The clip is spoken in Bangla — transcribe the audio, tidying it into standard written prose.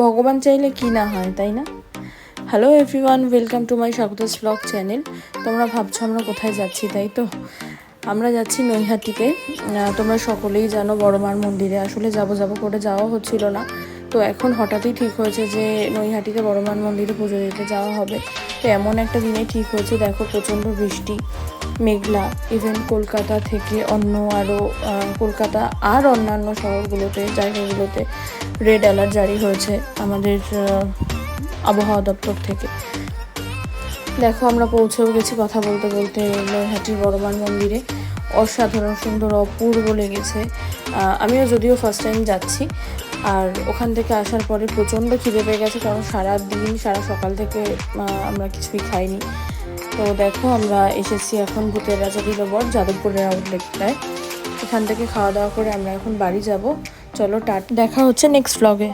ভগবান চাইলে কি না হয়, তাই না? Hello everyone, welcome to my Swagata's blog channel. তোমরা ভাবছো আমরা কোথায় যাচ্ছি, তাই তো? আমরা যাচ্ছি নৈহাটিতে। তোমরা সকলেই জানো বড় মার মন্দিরে। আসলে যাব করে যাওয়া হচ্ছিল না, তো এখন হঠাৎই ঠিক হয়েছে যে নৈহাটিতে বড় মার মন্দিরে পুজো দিতে যাওয়া হবে। তো এমন একটা দিনে ঠিক হয়েছে, দেখো প্রচণ্ড বৃষ্টি, মেঘলা। ইভেন কলকাতা থেকে কলকাতা আর অন্যান্য শহরগুলোতে, জায়গাগুলোতে রেড অ্যালার্ট জারি হয়েছে আমাদের আবহাওয়া দপ্তর থেকে। দেখো আমরা পৌঁছেও গেছি কথা বলতে বলতে নৈহাটির বড় মার মন্দিরে। অসাধারণ সুন্দর, অপূর্ব লেগেছে। আমিও যদিও ফার্স্ট টাইম যাচ্ছি, আর ওখান থেকে আসার পরে প্রচণ্ড খিদে পেয়ে গেছে, কারণ সারা সকাল থেকে আমরা কিছুই খাইনি। তো দেখো আমরা এসেছি এখন ভূতের রাজা দিলবর যাদবপুরের আউটলেটটায়। এখান থেকে খাওয়া দাওয়া করে আমরা এখন বাড়ি যাব। চলো দেখা হচ্ছে নেক্সট ব্লগে।